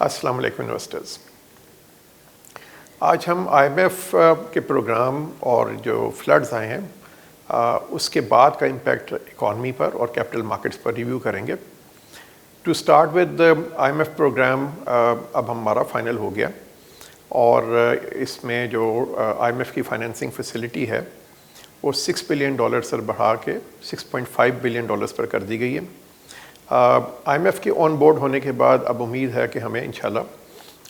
अस्सलाम वालेकुम इन्वेस्टर्स। आज हम IMF के प्रोग्राम और जो फ्लड्स आए हैं उसके बाद का इम्पैक्ट इकॉनमी पर और कैपिटल मार्केट्स पर रिव्यू करेंगे। To start with IMF program, अब हमारा फाइनल हो गया और इसमें जो IMF की फाइनेंसिंग फैसिलिटी है वो $6 बिलियन से बढ़ा के $6.5 बिलियन पर कर दी गई है। IMF के ऑन बोर्ड होने के बाद अब उम्मीद है कि हमें इंशाल्लाह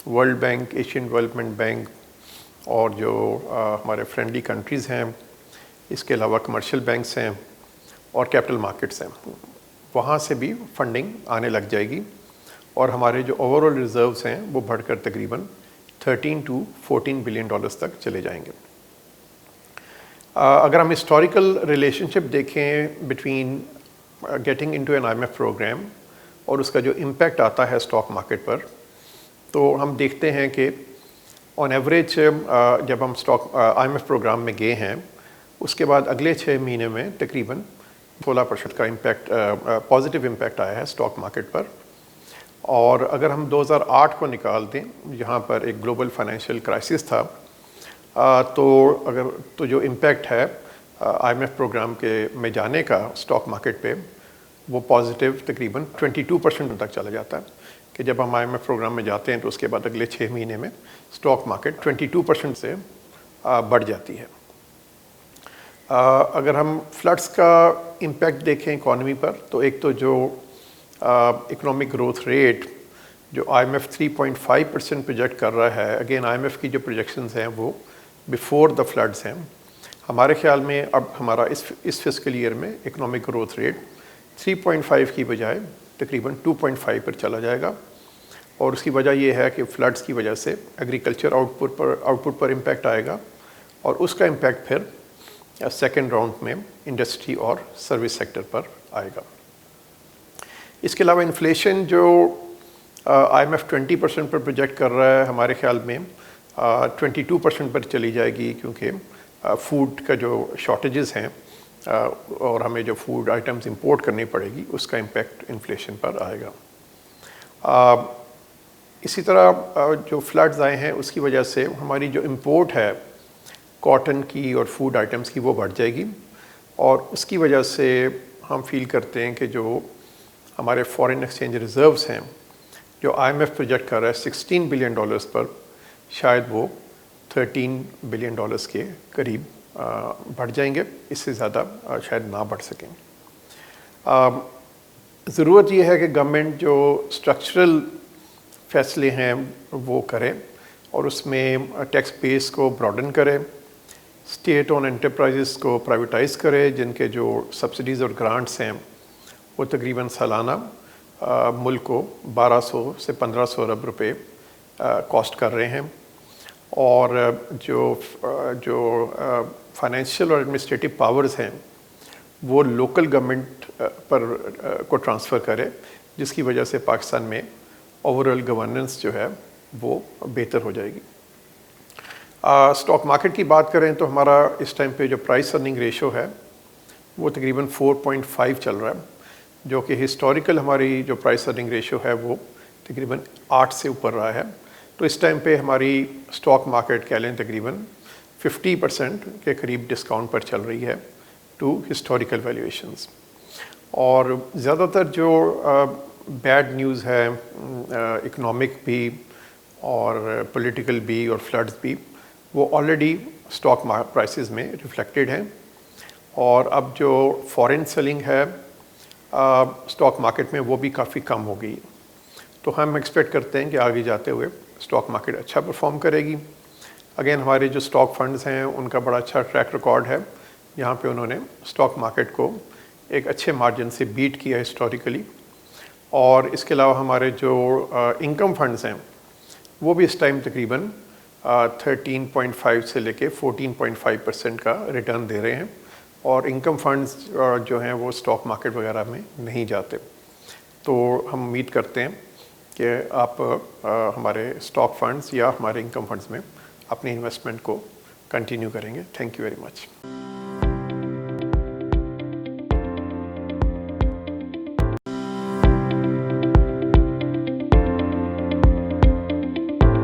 world bank, Asian development bank और जो हमारे फ्रेंडली कंट्रीज़ हैं, इसके अलावा कमर्शियल बैंक्स हैं और कैपिटल मार्केट्स हैं, वहाँ से भी फंडिंग आने लग जाएगी और हमारे जो ओवरऑल रिज़र्व्स हैं वो बढ़कर तकरीबन 13 to 14 बिलियन डॉलर्स तक चले जाएंगे। अगर हम हिस्टोरिकल रिलेशनशिप देखें between getting into an IMF program और उसका जो इम्पैक्ट आता है स्टॉक मार्केट पर, तो हम देखते हैं कि ऑन एवरेज जब हम IMF प्रोग्राम में गए हैं उसके बाद अगले 6 महीने में तकरीबन 16% का इम्पैक्ट, पॉजिटिव इम्पैक्ट आया है स्टॉक मार्केट पर। और अगर हम 2008 को निकाल दें, यहाँ पर एक ग्लोबल फाइनेंशियल क्राइसिस था, तो जो इम्पैक्ट है IMF प्रोग्राम के में जाने का स्टॉक मार्केट पे वो पॉजिटिव तकरीबन 22% तक चला जाता है कि जब हम IMF प्रोग्राम में जाते हैं तो उसके बाद अगले 6 महीने में स्टॉक मार्केट 22% से बढ़ जाती है। अगर हम फ्लड्स का इम्पैक्ट देखें इकॉनमी पर, तो एक तो जो इकोनॉमिक ग्रोथ रेट जो IMF 3.5% प्रोजेक्ट कर रहा है, अगेन IMF की जो प्रोजेक्शंस हैं वो बिफोर द फ्लड्स हैं। हमारे ख्याल में अब हमारा इस फिस्कल ईयर में इकोनॉमिक ग्रोथ रेट 3.5 की बजाय तकरीबन 2.5 पर चला जाएगा और उसकी वजह ये है कि फ्लड्स की वजह से एग्रीकल्चर आउटपुट पर इम्पैक्ट आएगा और उसका इम्पैक्ट फिर सेकेंड राउंड में इंडस्ट्री और सर्विस सेक्टर पर आएगा। इसके अलावा इन्फ्लेशन जो IMF 20% पर प्रोजेक्ट कर रहा है, हमारे ख्याल में 22% पर चली जाएगी, क्योंकि फूड का जो शॉर्टेजेस हैं और हमें जो फूड आइटम्स इंपोर्ट करनी पड़ेगी उसका इम्पैक्ट इन्फ्लेशन पर आएगा। इसी तरह जो फ्लड्स आए हैं उसकी वजह से हमारी जो इंपोर्ट है कॉटन की और फूड आइटम्स की वो बढ़ जाएगी और उसकी वजह से हम फील करते हैं कि जो हमारे फॉरेन एक्सचेंज रिज़र्व्स हैं जो IMF प्रोजेक्ट कर रहा है $16 बिलियन पर, शायद वो $13 बिलियन के करीब बढ़ जाएंगे, इससे ज़्यादा शायद ना बढ़ सकें। ज़रूरत ये है कि गवर्नमेंट जो स्ट्रक्चरल फैसले हैं वो करे और उसमें टैक्स बेस को ब्रॉडन करे, स्टेट ओन एंटरप्राइजेस को प्राइवेटाइज़ करे, जिनके जो सब्सिडीज़ और ग्रांट्स हैं वो तकरीबन सालाना मुल्क को 1200 से 1500 अरब रुपए कॉस्ट कर रहे हैं और जो फाइनेंशियल और एडमिनिस्ट्रेटिव पावर्स हैं वो लोकल गवर्नमेंट पर को ट्रांसफ़र करे, जिसकी वजह से पाकिस्तान में ओवरऑल गवर्नेंस जो है वो बेहतर हो जाएगी। स्टॉक मार्केट की बात करें तो हमारा इस टाइम पे जो प्राइस अर्निंग रेशो है वो तकरीबन 4.5 चल रहा है, जो कि हिस्टोरिकल हमारी जो प्राइस अर्निंग रेशो है वो तकरीबन 8 से ऊपर रहा है। तो इस टाइम पे हमारी स्टॉक मार्केट कह लें तकरीबन 50% के करीब डिस्काउंट पर चल रही है टू हिस्टोरिकल वैल्यूएशंस। और ज़्यादातर जो बैड न्यूज़ है इकोनॉमिक भी और पॉलिटिकल भी और फ्लड्स भी, वो ऑलरेडी स्टॉक प्राइसेस में रिफ्लेक्टेड हैं और अब जो फॉरेन सेलिंग है स्टॉक मार्केट में वो भी काफ़ी कम हो गई। तो हम एक्सपेक्ट करते हैं कि आगे जाते हुए स्टॉक मार्केट अच्छा परफॉर्म करेगी। अगेन हमारे जो स्टॉक फंड्स हैं उनका बड़ा अच्छा ट्रैक रिकॉर्ड है, यहाँ पे उन्होंने स्टॉक मार्केट को एक अच्छे मार्जिन से बीट किया हिस्टोरिकली। और इसके अलावा हमारे जो इनकम फंड्स हैं वो भी इस टाइम तकरीबन 13.5 से लेके 14.5% का रिटर्न दे रहे हैं और इनकम फंड्स जो हैं वो स्टॉक मार्केट वगैरह में नहीं जाते। तो हम उम्मीद करते हैं कि आप हमारे स्टॉक फंड्स या हमारे इनकम फंड्स में अपनी इन्वेस्टमेंट को कंटिन्यू करेंगे। Thank you very much.